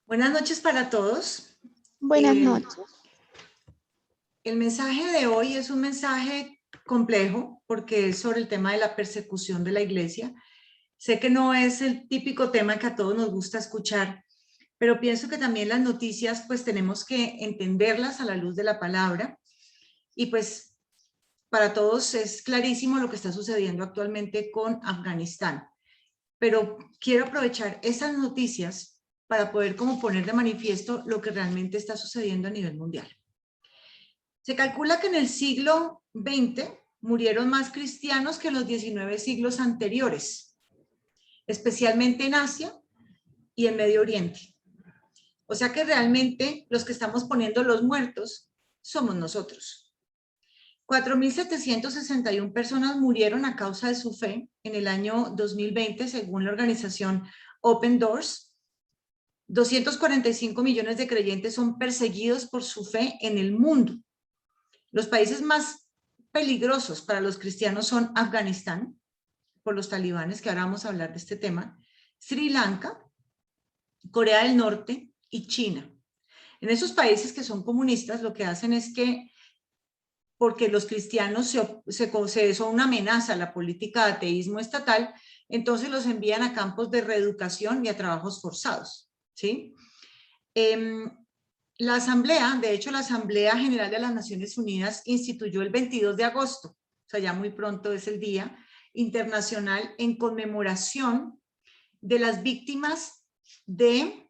Buenas noches para todos. Buenas El, noches. el mensaje de hoy es un mensaje complejo porque es sobre el tema de la persecución de la iglesia. Sé que no es el típico tema que a todos nos gusta escuchar, pero pienso que también las noticias pues tenemos que entenderlas a la luz de la palabra y pues para todos es clarísimo lo que está sucediendo actualmente con Afganistán. Pero quiero aprovechar esas noticias para poder como poner de manifiesto lo que realmente está sucediendo a nivel mundial. Se calcula que en el siglo XX murieron más cristianos que en los 19 siglos anteriores, especialmente en Asia y en Medio Oriente. O sea que realmente los que estamos poniendo los muertos somos nosotros. 4.761 personas murieron a causa de su fe en el año 2020, según la organización Open Doors. 245 millones de creyentes son perseguidos por su fe en el mundo. Los países más peligrosos para los cristianos son Afganistán, por los talibanes, que ahora vamos a hablar de este tema, Sri Lanka, Corea del Norte y China. En esos países que son comunistas, lo que hacen es que, porque los cristianos son una amenaza a la política de ateísmo estatal, entonces los envían a campos de reeducación y a trabajos forzados, ¿sí? La Asamblea, de hecho, la Asamblea General de las Naciones Unidas instituyó el 22 de agosto, o sea, ya muy pronto es el Día Internacional en conmemoración de las víctimas de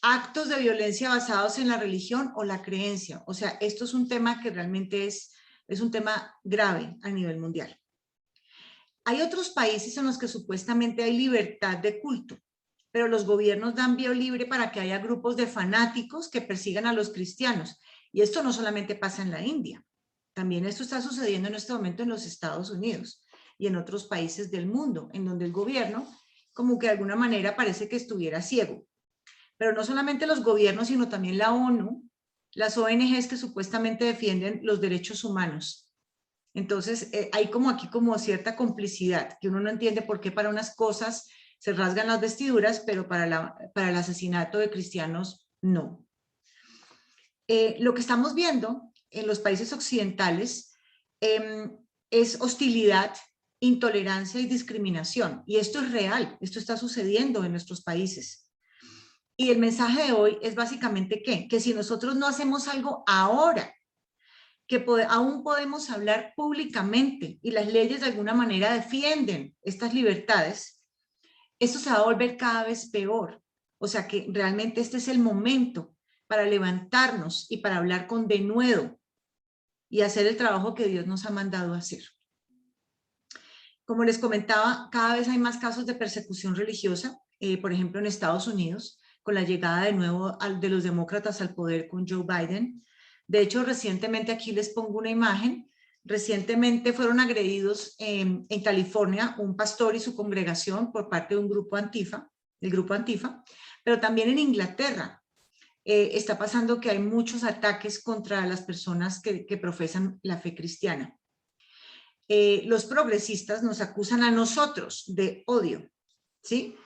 actos de violencia basados en la religión o la creencia. O sea, esto es un tema que realmente es un tema grave a nivel mundial. Hay otros países en los que supuestamente hay libertad de culto, pero los gobiernos dan vía libre para que haya grupos de fanáticos que persigan a los cristianos. Y esto no solamente pasa en la India, también esto está sucediendo en este momento en los Estados Unidos y en otros países del mundo, en donde el gobierno como que de alguna manera parece que estuviera ciego. Pero no solamente los gobiernos, sino también la ONU, las ONGs que supuestamente defienden los derechos humanos. Entonces, hay como aquí como cierta complicidad, que uno no entiende por qué para unas cosas se rasgan las vestiduras, pero para el asesinato de cristianos no. Lo que estamos viendo en los países occidentales es hostilidad, intolerancia y discriminación. Y esto es real, esto está sucediendo en nuestros países. Y el mensaje de hoy es básicamente ¿qué? Que si nosotros no hacemos algo ahora, que aún podemos hablar públicamente y las leyes de alguna manera defienden estas libertades, esto se va a volver cada vez peor. O sea que realmente este es el momento para levantarnos y para hablar con denuedo y hacer el trabajo que Dios nos ha mandado a hacer. Como les comentaba, cada vez hay más casos de persecución religiosa, por ejemplo en Estados Unidos, con la llegada de nuevo de los demócratas al poder con Joe Biden. De hecho, recientemente aquí les pongo una imagen. Recientemente fueron agredidos en California un pastor y su congregación por parte de un grupo Antifa, del grupo Antifa, pero también en Inglaterra está pasando que hay muchos ataques contra las personas que profesan la fe cristiana. Los progresistas nos acusan a nosotros de odio, ¿sí?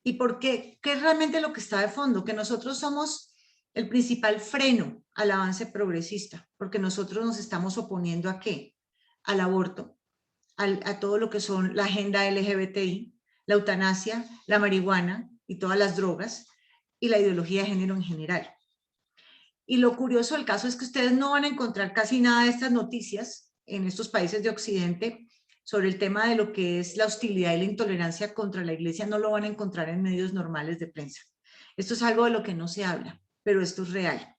¿Y por qué? ¿Qué es realmente lo que está de fondo? Que nosotros somos el principal freno al avance progresista, porque nosotros nos estamos oponiendo ¿a qué? Al aborto, a todo lo que son la agenda LGBTI, la eutanasia, la marihuana y todas las drogas y la ideología de género en general. Y lo curioso del caso es que ustedes no van a encontrar casi nada de estas noticias en estos países de Occidente sobre el tema de lo que es la hostilidad y la intolerancia contra la iglesia, no lo van a encontrar en medios normales de prensa. Esto es algo de lo que no se habla, pero esto es real.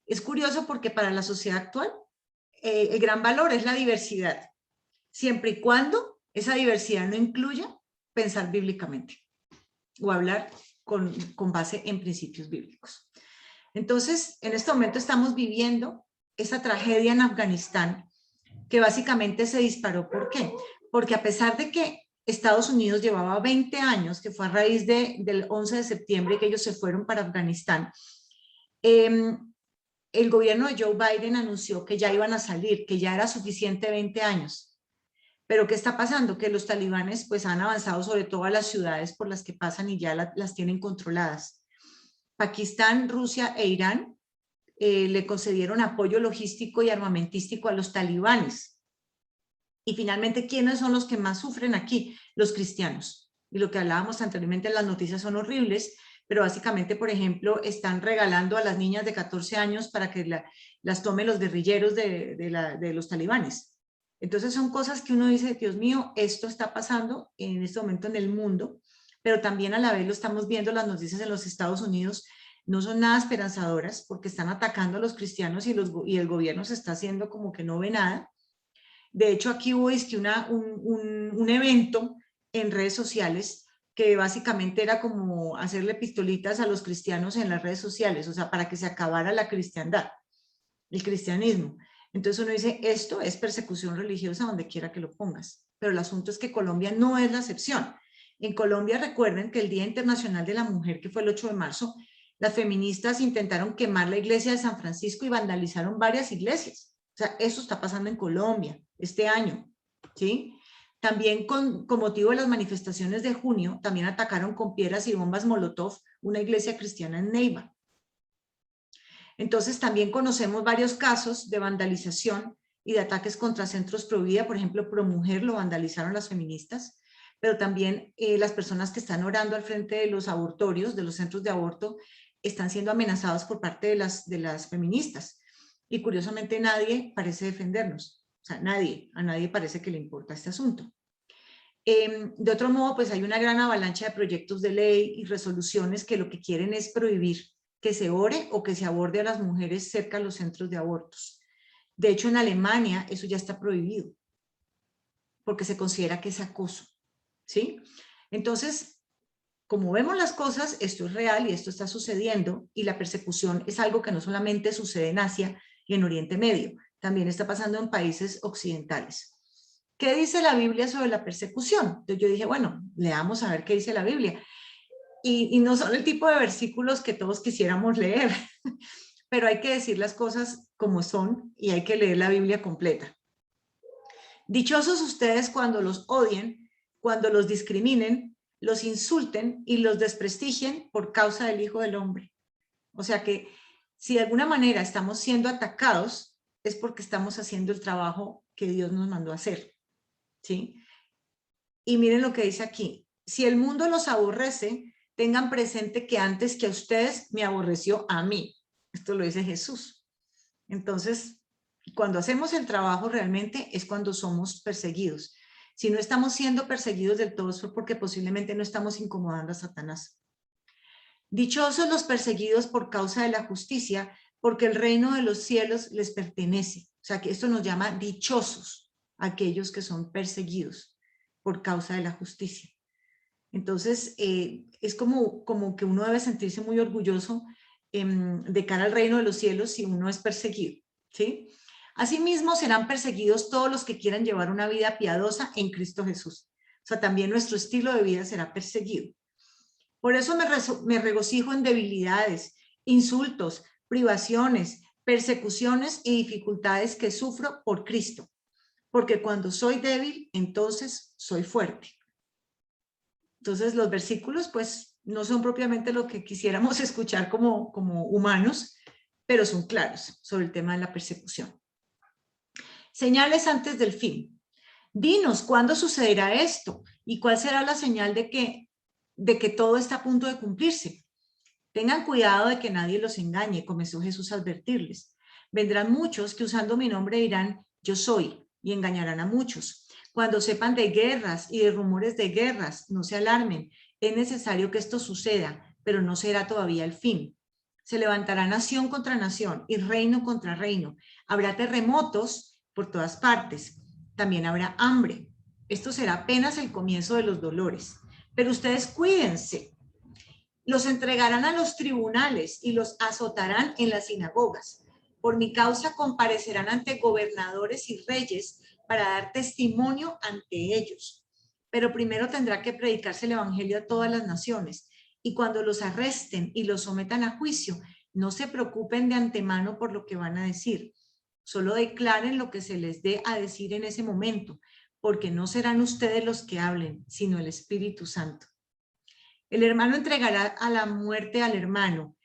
Es curioso porque para la sociedad actual el gran valor es la diversidad, siempre y cuando esa diversidad no incluya pensar bíblicamente o hablar con base en principios bíblicos. Entonces, en este momento estamos viviendo esa tragedia en Afganistán que básicamente se disparó. ¿Por qué? Porque a pesar de que Estados Unidos llevaba 20 años, que fue a raíz del 11 de septiembre que ellos se fueron para Afganistán, el gobierno de Joe Biden anunció que ya iban a salir, que ya era suficiente 20 años. Pero ¿qué está pasando? Que los talibanes pues han avanzado sobre todo a las ciudades por las que pasan y ya las tienen controladas. Pakistán, Rusia e Irán le concedieron apoyo logístico y armamentístico a los talibanes. Y finalmente, ¿quiénes son los que más sufren aquí? Los cristianos. Y lo que hablábamos anteriormente, las noticias son horribles, pero básicamente, por ejemplo, están regalando a las niñas de 14 años para que las tomen los guerrilleros de los talibanes. Entonces son cosas que uno dice, Dios mío, esto está pasando en este momento en el mundo, pero también a la vez lo estamos viendo, las noticias en los Estados Unidos no son nada esperanzadoras porque están atacando a los cristianos y el gobierno se está haciendo como que no ve nada. De hecho, aquí hubo un evento en redes sociales que básicamente era como hacerle pistolitas a los cristianos en las redes sociales, o sea, para que se acabara la cristiandad, el cristianismo. Entonces uno dice, esto es persecución religiosa donde quiera que lo pongas. Pero el asunto es que Colombia no es la excepción. En Colombia recuerden que el Día Internacional de la Mujer, que fue el 8 de marzo, las feministas intentaron quemar la iglesia de San Francisco y vandalizaron varias iglesias. O sea, eso está pasando en Colombia este año, ¿sí? También con motivo de las manifestaciones de junio, también atacaron con piedras y bombas Molotov una iglesia cristiana en Neiva. Entonces también conocemos varios casos de vandalización y de ataques contra centros pro vida, por ejemplo, Pro Mujer lo vandalizaron las feministas, pero también las personas que están orando al frente de los abortorios, de los centros de aborto, están siendo amenazados por parte de las feministas. Y curiosamente nadie parece defendernos, o sea, a nadie parece que le importa este asunto. De otro modo, pues hay una gran avalancha de proyectos de ley y resoluciones que lo que quieren es prohibir que se ore o que se aborde a las mujeres cerca de los centros de abortos. De hecho, en Alemania eso ya está prohibido, porque se considera que es acoso, ¿sí? Entonces, como vemos las cosas, esto es real y esto está sucediendo, y la persecución es algo que no solamente sucede en Asia y en Oriente Medio, también está pasando en países occidentales. ¿Qué dice la Biblia sobre la persecución? Entonces yo dije, bueno, leamos a ver qué dice la Biblia. Y no son el tipo de versículos que todos quisiéramos leer, pero hay que decir las cosas como son y hay que leer la Biblia completa. Dichosos ustedes cuando los odien, cuando los discriminen, los insulten y los desprestigien por causa del Hijo del Hombre. O sea que si de alguna manera estamos siendo atacados, es porque estamos haciendo el trabajo que Dios nos mandó a hacer, ¿sí? Y miren lo que dice aquí. Si el mundo los aborrece, tengan presente que antes que a ustedes me aborreció a mí. Esto lo dice Jesús. Entonces, cuando hacemos el trabajo realmente es cuando somos perseguidos. Si no estamos siendo perseguidos del todo es porque posiblemente no estamos incomodando a Satanás. Dichosos los perseguidos por causa de la justicia, porque el reino de los cielos les pertenece. O sea que esto nos llama dichosos, aquellos que son perseguidos por causa de la justicia. Entonces, es como que uno debe sentirse muy orgulloso de cara al reino de los cielos si uno es perseguido, ¿sí? Asimismo, serán perseguidos todos los que quieran llevar una vida piadosa en Cristo Jesús. O sea, también nuestro estilo de vida será perseguido. Por eso me regocijo en debilidades, insultos, privaciones, persecuciones y dificultades que sufro por Cristo. Porque cuando soy débil, entonces soy fuerte. Entonces los versículos pues no son propiamente lo que quisiéramos escuchar como humanos, pero son claros sobre el tema de la persecución. Señales antes del fin. Dinos, ¿cuándo sucederá esto? ¿Y cuál será la señal de que todo está a punto de cumplirse? Tengan cuidado de que nadie los engañe, comenzó Jesús a advertirles. Vendrán muchos que usando mi nombre dirán, yo soy, y engañarán a muchos. Cuando sepan de guerras y de rumores de guerras, no se alarmen. Es necesario que esto suceda, pero no será todavía el fin. Se levantará nación contra nación y reino contra reino. Habrá terremotos por todas partes. También habrá hambre. Esto será apenas el comienzo de los dolores. Pero ustedes cuídense. Los entregarán a los tribunales y los azotarán en las sinagogas. Por mi causa comparecerán ante gobernadores y reyes para dar testimonio ante ellos. Pero primero tendrá que predicarse el evangelio a todas las naciones. Y cuando los arresten y los sometan a juicio, no se preocupen de antemano por lo que van a decir. Solo declaren lo que se les dé a decir en ese momento, porque no serán ustedes los que hablen, sino el Espíritu Santo. El hermano entregará a la muerte al hermano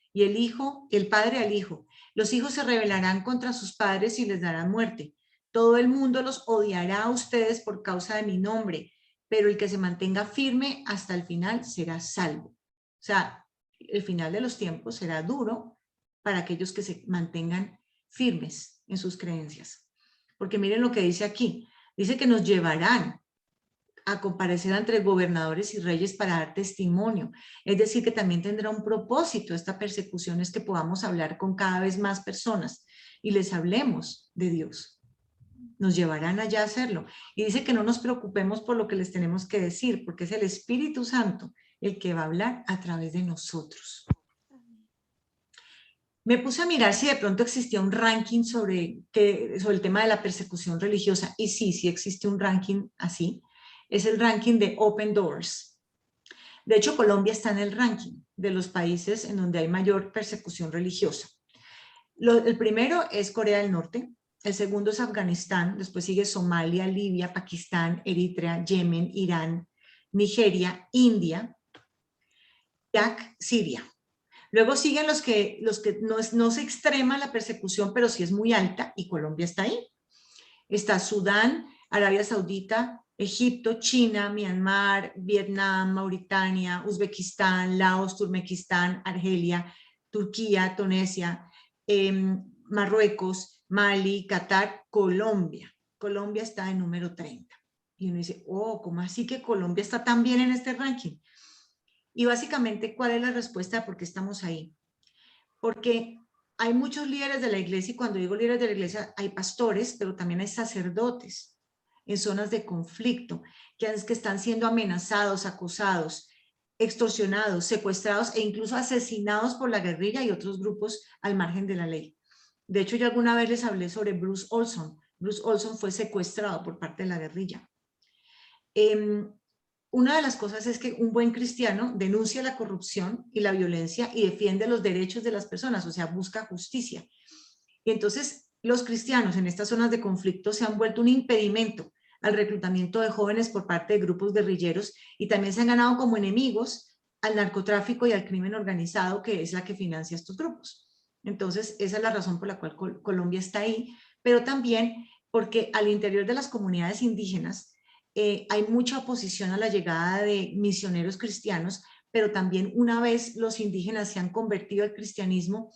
y el padre al hijo. Los hijos se rebelarán contra sus padres y les darán muerte. Todo el mundo los odiará a ustedes por causa de mi nombre, pero el que se mantenga firme hasta el final será salvo. O sea, el final de los tiempos será duro para aquellos que se mantengan firmes en sus creencias. Porque miren lo que dice aquí. Dice que nos llevarán a comparecer entre gobernadores y reyes para dar testimonio. Es decir, que también tendrá un propósito esta persecución, es que podamos hablar con cada vez más personas y les hablemos de Dios. Nos llevarán allá a hacerlo. Y dice que no nos preocupemos por lo que les tenemos que decir, porque es el Espíritu Santo el que va a hablar a través de nosotros. Me puse a mirar si de pronto existía un ranking sobre el tema de la persecución religiosa, y sí existe un ranking así. Es el ranking de Open Doors. De hecho, Colombia está en el ranking de los países en donde hay mayor persecución religiosa. El primero es Corea del Norte, el segundo es Afganistán, después sigue Somalia, Libia, Pakistán, Eritrea, Yemen, Irán, Nigeria, India, Irak, Siria. Luego siguen los que no se extrema la persecución, pero sí es muy alta, y Colombia está ahí. Está Sudán, Arabia Saudita, Egipto, China, Myanmar, Vietnam, Mauritania, Uzbekistán, Laos, Turkmenistán, Argelia, Turquía, Tunisia, Marruecos, Mali, Qatar, Colombia. Colombia está en número 30. Y uno dice, oh, ¿cómo así que Colombia está tan bien en este ranking? Y básicamente, ¿cuál es la respuesta de por qué estamos ahí? Porque hay muchos líderes de la iglesia, y cuando digo líderes de la iglesia, hay pastores, pero también hay sacerdotes en zonas de conflicto, que están siendo amenazados, acosados, extorsionados, secuestrados e incluso asesinados por la guerrilla y otros grupos al margen de la ley. De hecho, yo alguna vez les hablé sobre Bruce Olson. Bruce Olson fue secuestrado por parte de la guerrilla. Una de las cosas es que un buen cristiano denuncia la corrupción y la violencia y defiende los derechos de las personas, o sea, busca justicia. Y entonces los cristianos en estas zonas de conflicto se han vuelto un impedimento al reclutamiento de jóvenes por parte de grupos guerrilleros, y también se han ganado como enemigos al narcotráfico y al crimen organizado, que es la que financia estos grupos. Entonces, esa es la razón por la cual Colombia está ahí, pero también porque al interior de las comunidades indígenas hay mucha oposición a la llegada de misioneros cristianos, pero también una vez los indígenas se han convertido al cristianismo,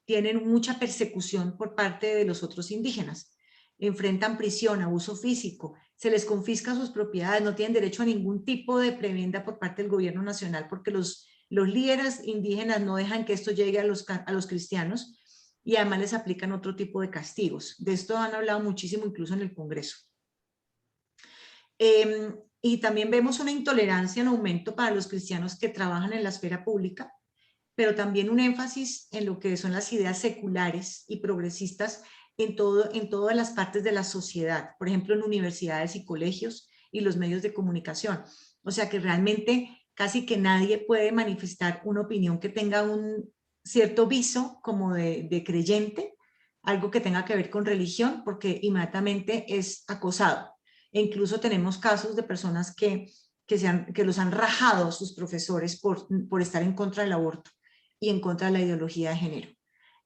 tienen mucha persecución por parte de los otros indígenas. Enfrentan prisión, abuso físico, se les confisca sus propiedades, no tienen derecho a ningún tipo de prebenda por parte del gobierno nacional, porque los líderes indígenas no dejan que esto llegue a los cristianos, y además les aplican otro tipo de castigos. De esto han hablado muchísimo incluso en el Congreso. Y también vemos una intolerancia en aumento para los cristianos que trabajan en la esfera pública, pero también un énfasis en lo que son las ideas seculares y progresistas en todas las partes de la sociedad, por ejemplo, en universidades y colegios y los medios de comunicación. O sea que realmente casi que nadie puede manifestar una opinión que tenga un cierto viso como de creyente, algo que tenga que ver con religión, porque inmediatamente es acosado. E incluso tenemos casos de personas que los han rajado sus profesores por estar en contra del aborto y en contra de la ideología de género.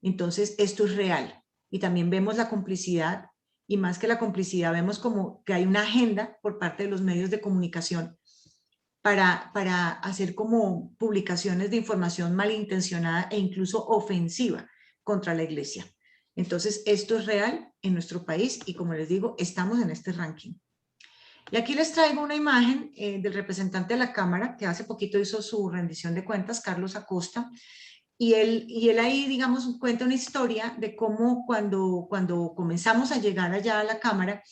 Entonces, esto es real. Y también vemos la complicidad, y más que la complicidad, vemos como que hay una agenda por parte de los medios de comunicación para hacer como publicaciones de información malintencionada e incluso ofensiva contra la iglesia. Entonces, esto es real en nuestro país, y como les digo, estamos en este ranking. Y aquí les traigo una imagen del representante de la Cámara, que hace poquito hizo su rendición de cuentas, Carlos Acosta, y él ahí, digamos, cuenta una historia de cómo cuando comenzamos a llegar allá a la Cámara,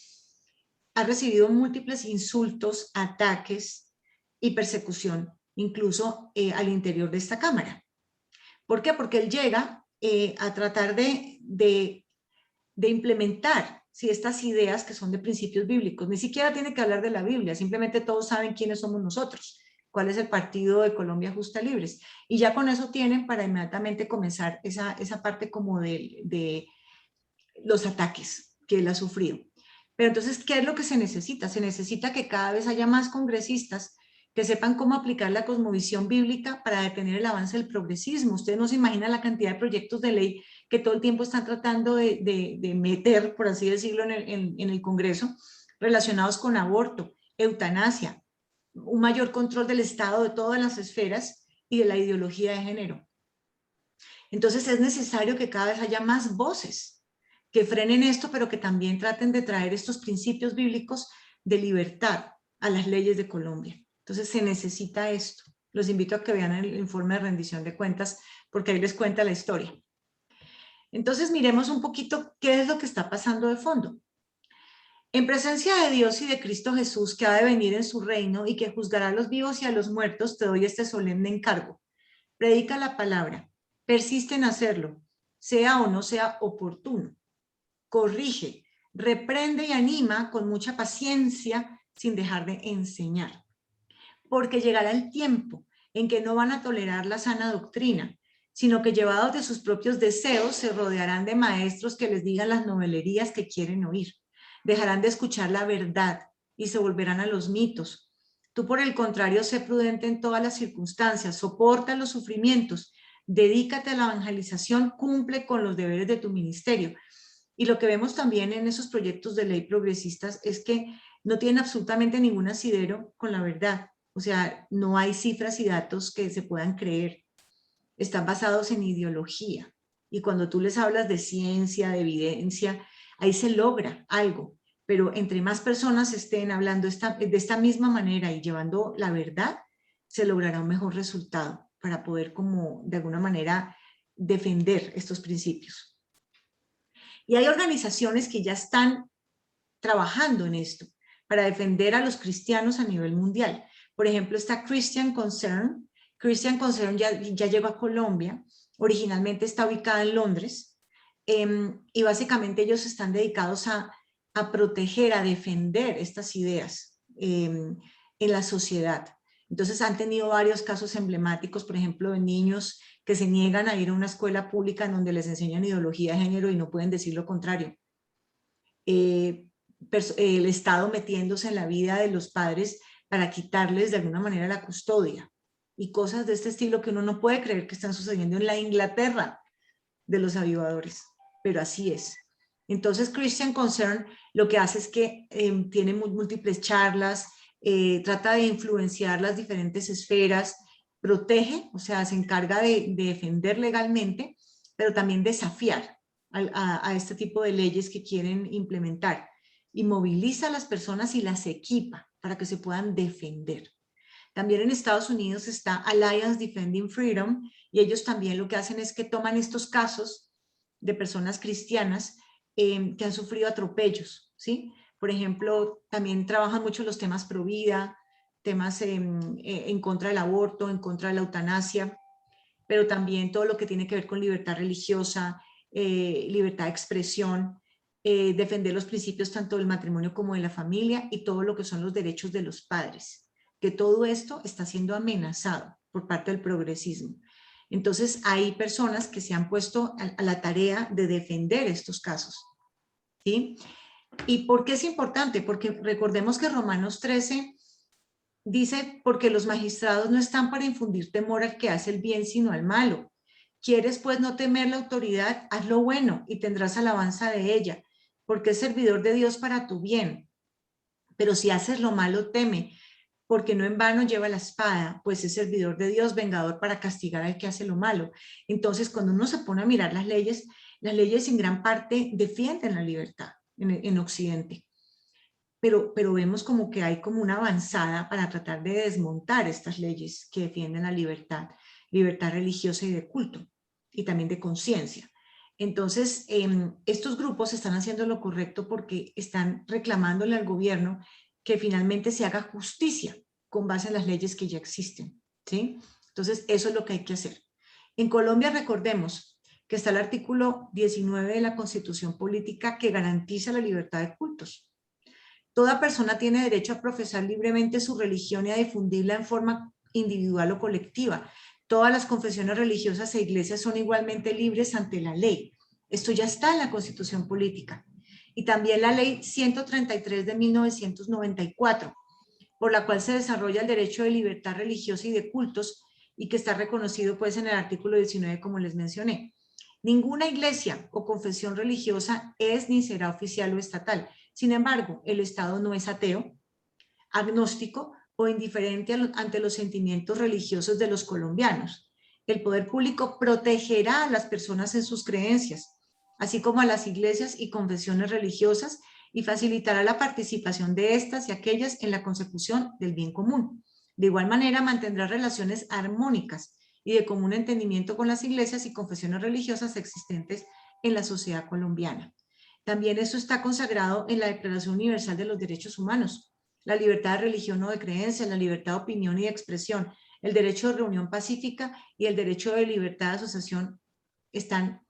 ha recibido múltiples insultos, ataques y persecución, incluso al interior de esta Cámara. ¿Por qué? Porque él llega a tratar de implementar estas ideas que son de principios bíblicos. Ni siquiera tiene que hablar de la Biblia, simplemente todos saben quiénes somos nosotros, cuál es el partido de Colombia Justa Libres, y ya con eso tienen para inmediatamente comenzar esa parte como de los ataques que él ha sufrido. Pero entonces, ¿qué es lo que se necesita? Se necesita que cada vez haya más congresistas que sepan cómo aplicar la cosmovisión bíblica para detener el avance del progresismo. Ustedes no se imaginan la cantidad de proyectos de ley que todo el tiempo están tratando de meter, por así decirlo, en el Congreso, relacionados con aborto, eutanasia, un mayor control del Estado de todas las esferas y de la ideología de género. Entonces es necesario que cada vez haya más voces que frenen esto, pero que también traten de traer estos principios bíblicos de libertad a las leyes de Colombia. Entonces se necesita esto. Los invito a que vean el informe de rendición de cuentas, porque ahí les cuenta la historia. Entonces miremos un poquito qué es lo que está pasando de fondo. En presencia de Dios y de Cristo Jesús, que ha de venir en su reino y que juzgará a los vivos y a los muertos, te doy este solemne encargo. Predica la palabra, persiste en hacerlo, sea o no sea oportuno. Corrige, reprende y anima con mucha paciencia sin dejar de enseñar. Porque llegará el tiempo en que no van a tolerar la sana doctrina, sino que llevados de sus propios deseos se rodearán de maestros que les digan las novelerías que quieren oír. Dejarán de escuchar la verdad y se volverán a los mitos. Tú, por el contrario, sé prudente en todas las circunstancias, soporta los sufrimientos, dedícate a la evangelización, cumple con los deberes de tu ministerio. Y lo que vemos también en esos proyectos de ley progresistas es que no tienen absolutamente ningún asidero con la verdad. O sea, no hay cifras y datos que se puedan creer. Están basados en ideología. Y cuando tú les hablas de ciencia, de evidencia, ahí se logra algo. Pero entre más personas estén hablando de esta misma manera y llevando la verdad, se logrará un mejor resultado para poder como de alguna manera defender estos principios. Y hay organizaciones que ya están trabajando en esto para defender a los cristianos a nivel mundial. Por ejemplo, está Christian Concern. Christian Concern ya llegó a Colombia. Originalmente está ubicada en Londres. Y básicamente ellos están dedicados a proteger, a defender estas ideas en la sociedad. Entonces han tenido varios casos emblemáticos, por ejemplo, de niños que se niegan a ir a una escuela pública en donde les enseñan ideología de género y no pueden decir lo contrario. El Estado metiéndose en la vida de los padres para quitarles de alguna manera la custodia y cosas de este estilo que uno no puede creer que están sucediendo en la Inglaterra de los avivadores, pero así es. Entonces Christian Concern lo que hace es que tiene múltiples charlas, trata de influenciar las diferentes esferas, protege, o sea, se encarga de defender legalmente, pero también desafiar a este tipo de leyes que quieren implementar y moviliza a las personas y las equipa para que se puedan defender. También en Estados Unidos está Alliance Defending Freedom y ellos también lo que hacen es que toman estos casos de personas cristianas que han sufrido atropellos, ¿sí? Por ejemplo, también trabajan mucho los temas pro vida, temas en contra del aborto, en contra de la eutanasia, pero también todo lo que tiene que ver con libertad religiosa, libertad de expresión, defender los principios tanto del matrimonio como de la familia y todo lo que son los derechos de los padres, que todo esto está siendo amenazado por parte del progresismo. Entonces hay personas que se han puesto a la tarea de defender estos casos, ¿sí? ¿Y por qué es importante? Porque recordemos que Romanos 13 dice, porque los magistrados no están para infundir temor al que hace el bien, sino al malo. ¿Quieres pues no temer la autoridad? Haz lo bueno y tendrás alabanza de ella, porque es servidor de Dios para tu bien. Pero si haces lo malo, teme, porque no en vano lleva la espada, pues es servidor de Dios, vengador para castigar al que hace lo malo. Entonces, cuando uno se pone a mirar las leyes en gran parte defienden la libertad en Occidente. Pero vemos como que hay como una avanzada para tratar de desmontar estas leyes que defienden la libertad religiosa y de culto, y también de conciencia. Entonces, estos grupos están haciendo lo correcto porque están reclamándole al gobierno que finalmente se haga justicia con base en las leyes que ya existen, ¿sí? Entonces, eso es lo que hay que hacer. En Colombia, recordemos que está el artículo 19 de la Constitución Política que garantiza la libertad de cultos. Toda persona tiene derecho a profesar libremente su religión y a difundirla en forma individual o colectiva. Todas las confesiones religiosas e iglesias son igualmente libres ante la ley. Esto ya está en la Constitución Política. Y también la Ley 133 de 1994 por la cual se desarrolla el derecho de libertad religiosa y de cultos, y que está reconocido pues en el artículo 19, como les mencioné. Ninguna iglesia o confesión religiosa es ni será oficial o estatal. Sin embargo, el Estado no es ateo, agnóstico o indiferente ante los sentimientos religiosos de los colombianos. El poder público protegerá a las personas en sus creencias, así como a las iglesias y confesiones religiosas, y facilitará la participación de estas y aquellas en la consecución del bien común. De igual manera, mantendrá relaciones armónicas y de común entendimiento con las iglesias y confesiones religiosas existentes en la sociedad colombiana. También eso está consagrado en la Declaración Universal de los Derechos Humanos: la libertad de religión o de creencia, la libertad de opinión y de expresión, el derecho de reunión pacífica y el derecho de libertad de asociación están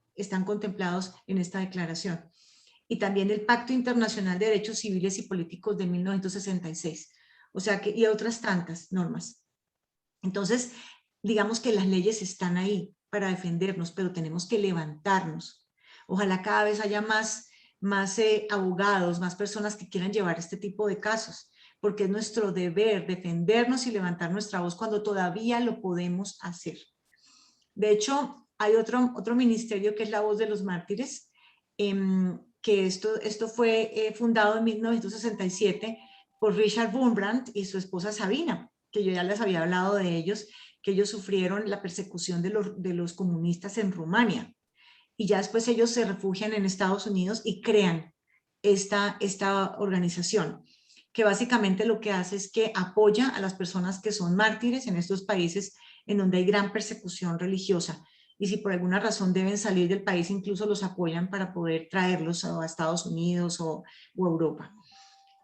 contemplados en esta declaración. Y también el Pacto Internacional de Derechos Civiles y Políticos de 1966, o sea que, y otras tantas normas. Entonces, digamos que las leyes están ahí para defendernos, pero tenemos que levantarnos. Ojalá cada vez haya más abogados, más personas que quieran llevar este tipo de casos, porque es nuestro deber defendernos y levantar nuestra voz cuando todavía lo podemos hacer. De hecho, hay otro ministerio que es la Voz de los Mártires, que esto fue fundado en 1967 por Richard Wurmbrand y su esposa Sabina, que yo ya les había hablado de ellos, que ellos sufrieron la persecución de los comunistas en Rumania. Y ya después ellos se refugian en Estados Unidos y crean esta organización, que básicamente lo que hace es que apoya a las personas que son mártires en estos países en donde hay gran persecución religiosa. Y si por alguna razón deben salir del país, incluso los apoyan para poder traerlos a Estados Unidos o Europa.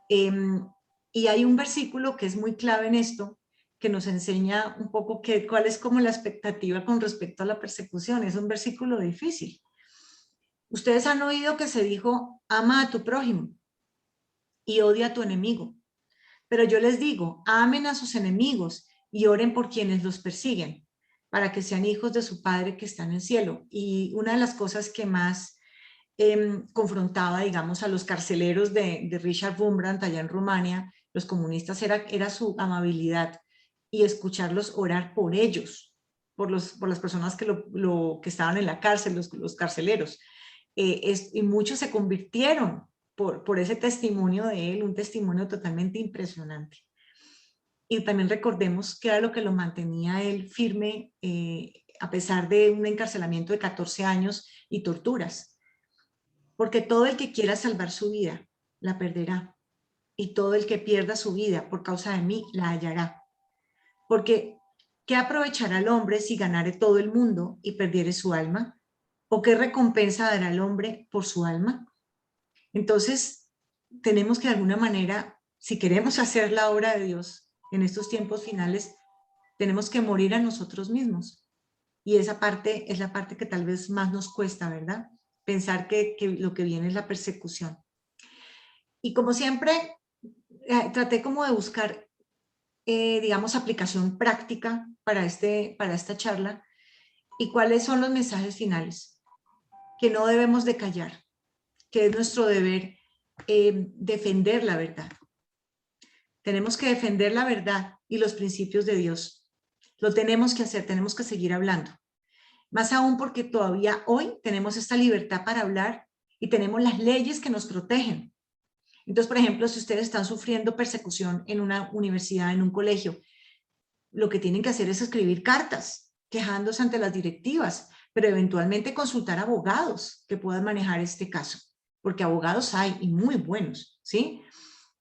Y hay un versículo que es muy clave en esto, que nos enseña un poco cuál es como la expectativa con respecto a la persecución. Es un versículo difícil. Ustedes han oído que se dijo: ama a tu prójimo y odia a tu enemigo. Pero yo les digo: amen a sus enemigos y oren por quienes los persiguen, para que sean hijos de su Padre que está en el cielo. Y una de las cosas que más confrontaba, digamos, a los carceleros de Richard Wurmbrand allá en Rumania, los comunistas, era su amabilidad y escucharlos orar por ellos, por las personas que estaban en la cárcel, los carceleros. Y muchos se convirtieron por ese testimonio de él, un testimonio totalmente impresionante. Y también recordemos que era lo que lo mantenía él firme, a pesar de un encarcelamiento de 14 años y torturas. Porque todo el que quiera salvar su vida, la perderá. Y todo el que pierda su vida por causa de mí, la hallará. Porque, ¿qué aprovechará el hombre si ganare todo el mundo y perdiere su alma? ¿O qué recompensa dará el hombre por su alma? Entonces, tenemos que de alguna manera, si queremos hacer la obra de Dios en estos tiempos finales, tenemos que morir a nosotros mismos. Y esa parte es la parte que tal vez más nos cuesta, ¿verdad? Pensar que lo que viene es la persecución. Y como siempre, traté como de buscar, digamos, aplicación práctica para esta charla, y cuáles son los mensajes finales. Que no debemos de callar, que es nuestro deber defender la verdad. Tenemos que defender la verdad y los principios de Dios. Lo tenemos que hacer, tenemos que seguir hablando. Más aún porque todavía hoy tenemos esta libertad para hablar y tenemos las leyes que nos protegen. Entonces, por ejemplo, si ustedes están sufriendo persecución en una universidad, en un colegio, lo que tienen que hacer es escribir cartas quejándose ante las directivas, pero eventualmente consultar abogados que puedan manejar este caso, porque abogados hay y muy buenos, ¿sí?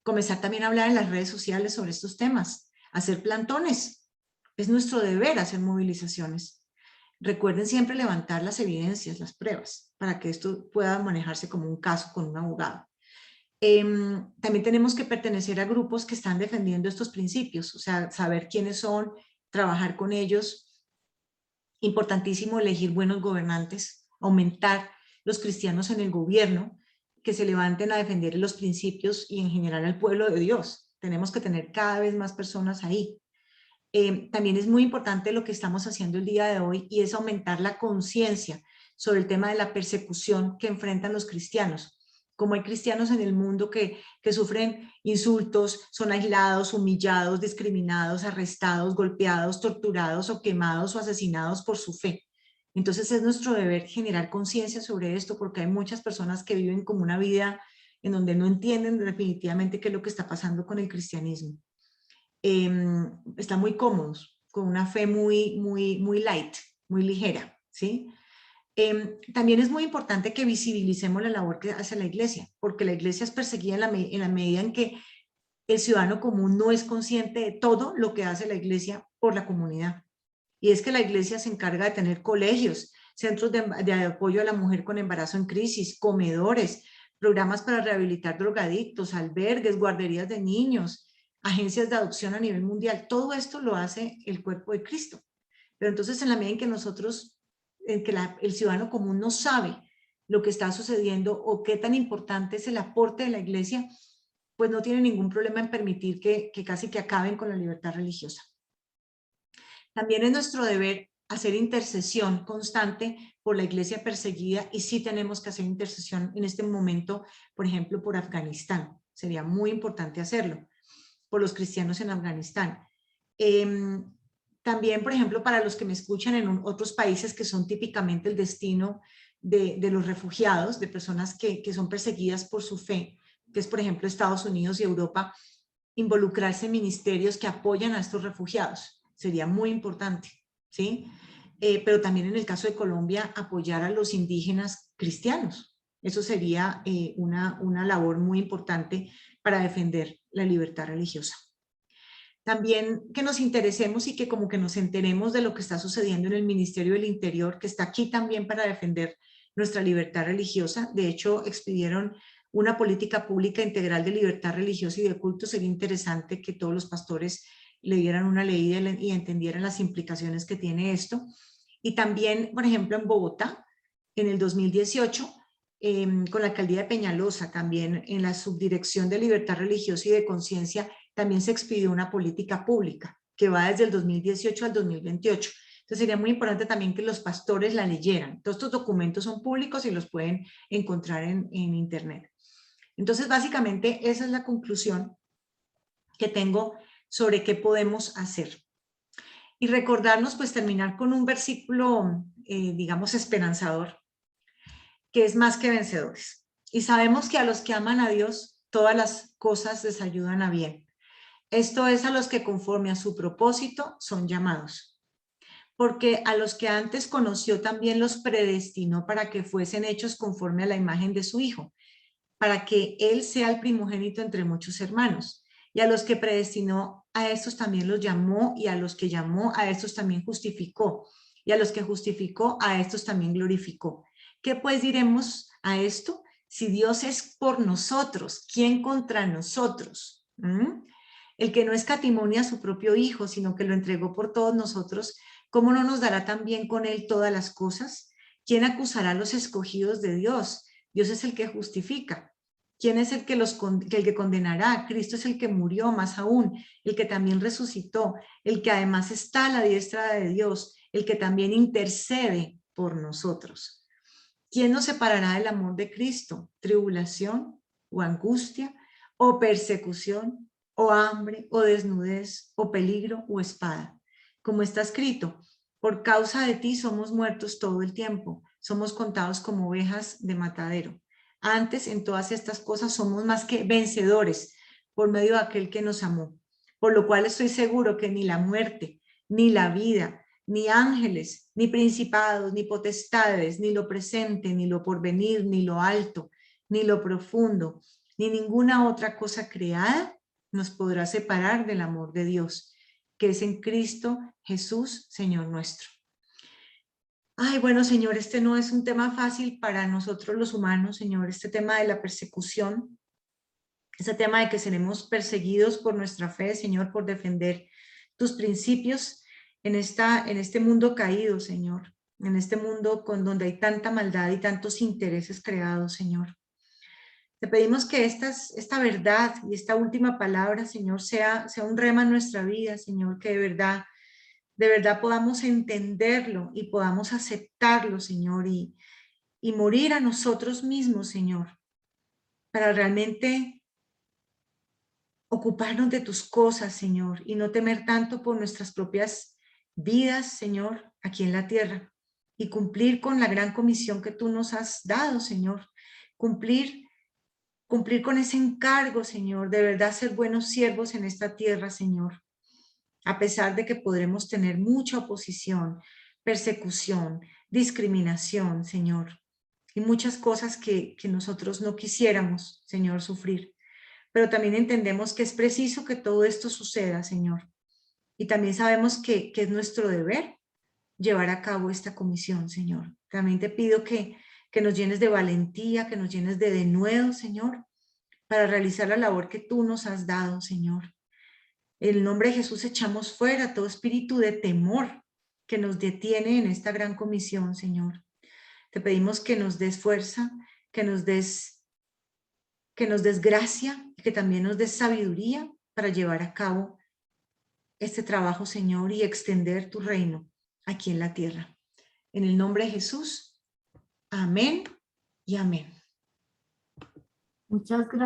Comenzar también a hablar en las redes sociales sobre estos temas, hacer plantones. Es nuestro deber hacer movilizaciones. Recuerden siempre levantar las evidencias, las pruebas, para que esto pueda manejarse como un caso con un abogado. También tenemos que pertenecer a grupos que están defendiendo estos principios, o sea, saber quiénes son, trabajar con ellos. Importantísimo elegir buenos gobernantes, aumentar los cristianos en el gobierno, que se levanten a defender los principios y en general al pueblo de Dios. Tenemos que tener cada vez más personas ahí. También es muy importante lo que estamos haciendo el día de hoy, y es aumentar la conciencia sobre el tema de la persecución que enfrentan los cristianos. como hay cristianos en el mundo que sufren insultos, son aislados, humillados, discriminados, arrestados, golpeados, torturados o quemados o asesinados por su fe. Entonces es nuestro deber generar conciencia sobre esto, porque hay muchas personas que viven como una vida en donde no entienden definitivamente qué es lo que está pasando con el cristianismo. Están muy cómodos, con una fe muy light, muy ligera, ¿sí? También es muy importante que visibilicemos la labor que hace la iglesia, porque la iglesia es perseguida en la medida en que el ciudadano común no es consciente de todo lo que hace la iglesia por la comunidad. Y es que la iglesia se encarga de tener colegios, centros de apoyo a la mujer con embarazo en crisis, comedores, programas para rehabilitar drogadictos, albergues, guarderías de niños, agencias de adopción a nivel mundial. Todo esto lo hace el cuerpo de Cristo. Pero entonces en la medida en que nosotros, en que el ciudadano común no sabe lo que está sucediendo o qué tan importante es el aporte de la iglesia, pues no tiene ningún problema en permitir que casi que acaben con la libertad religiosa. También es nuestro deber hacer intercesión constante por la iglesia perseguida, y sí tenemos que hacer intercesión en este momento, por ejemplo, por Afganistán. Sería muy importante hacerlo, por los cristianos en Afganistán. También, por ejemplo, para los que me escuchan en otros países que son típicamente el destino de los refugiados, de personas que son perseguidas por su fe, que es, por ejemplo, Estados Unidos y Europa, involucrarse en ministerios que apoyan a estos refugiados. Sería muy importante, ¿sí? Pero también en el caso de Colombia, apoyar a los indígenas cristianos. Eso sería una labor muy importante para defender la libertad religiosa. También que nos interesemos y que como que nos enteremos de lo que está sucediendo en el Ministerio del Interior, que está aquí también para defender nuestra libertad religiosa. De hecho, expidieron una política pública integral de libertad religiosa y de culto. Sería interesante que todos los pastores le dieran una leída y entendieran las implicaciones que tiene esto. Y también, por ejemplo, en Bogotá, en el 2018, con la alcaldía de Peñalosa, también en la Subdirección de Libertad Religiosa y de Conciencia, también se expidió una política pública que va desde el 2018 al 2028. Entonces sería muy importante también que los pastores la leyeran. Todos estos documentos son públicos y los pueden encontrar en internet. Entonces básicamente esa es la conclusión que tengo sobre qué podemos hacer. Y recordarnos, pues terminar con un versículo, digamos, esperanzador, que es más que vencedores. Y sabemos que a los que aman a Dios, todas las cosas les ayudan a bien. Esto es a los que conforme a su propósito son llamados. Porque a los que antes conoció también los predestinó para que fuesen hechos conforme a la imagen de su Hijo, para que Él sea el primogénito entre muchos hermanos. Y a los que predestinó, a estos también los llamó, y a los que llamó, a estos también justificó, y a los que justificó, a estos también glorificó. ¿Qué pues diremos a esto? Si Dios es por nosotros, ¿quién contra nosotros? El que no escatimó a su propio Hijo, sino que lo entregó por todos nosotros, ¿cómo no nos dará también con Él todas las cosas? ¿Quién acusará a los escogidos de Dios? Dios es el que justifica. ¿Quién es el que condenará? Cristo es el que murió, más aún, el que también resucitó, el que además está a la diestra de Dios, el que también intercede por nosotros. ¿Quién nos separará del amor de Cristo? ¿Tribulación o angustia o persecución o hambre o desnudez o peligro o espada? Como está escrito, por causa de ti somos muertos todo el tiempo, somos contados como ovejas de matadero. Antes, en todas estas cosas somos más que vencedores por medio de aquel que nos amó. Por lo cual estoy seguro que ni la muerte, ni la vida, ni ángeles, ni principados, ni potestades, ni lo presente, ni lo porvenir, ni lo alto, ni lo profundo, ni ninguna otra cosa creada nos podrá separar del amor de Dios, que es en Cristo Jesús, Señor nuestro. Ay, bueno, Señor, este no es un tema fácil para nosotros los humanos, Señor, este tema de la persecución, este tema de que seremos perseguidos por nuestra fe, Señor, por defender tus principios en este mundo caído, Señor, en este mundo donde hay tanta maldad y tantos intereses creados, Señor. Te pedimos que esta verdad y esta última palabra, Señor, sea un rema en nuestra vida, Señor, que de verdad podamos entenderlo y podamos aceptarlo, Señor, y morir a nosotros mismos, Señor, para realmente ocuparnos de tus cosas, Señor, y no temer tanto por nuestras propias vidas, Señor, aquí en la tierra, y cumplir con la gran comisión que tú nos has dado, Señor. Cumplir con ese encargo, Señor, de verdad ser buenos siervos en esta tierra, Señor, a pesar de que podremos tener mucha oposición, persecución, discriminación, Señor, y muchas cosas que nosotros no quisiéramos, Señor, sufrir. Pero también entendemos que es preciso que todo esto suceda, Señor. Y también sabemos que es nuestro deber llevar a cabo esta comisión, Señor. También te pido que nos llenes de valentía, que nos llenes de denuedo, Señor, para realizar la labor que tú nos has dado, Señor. En el nombre de Jesús echamos fuera todo espíritu de temor que nos detiene en esta gran comisión, Señor. Te pedimos que nos des fuerza, que nos des gracia y que también nos des sabiduría para llevar a cabo este trabajo, Señor, y extender tu reino aquí en la tierra. En el nombre de Jesús, amén y amén. Muchas gracias.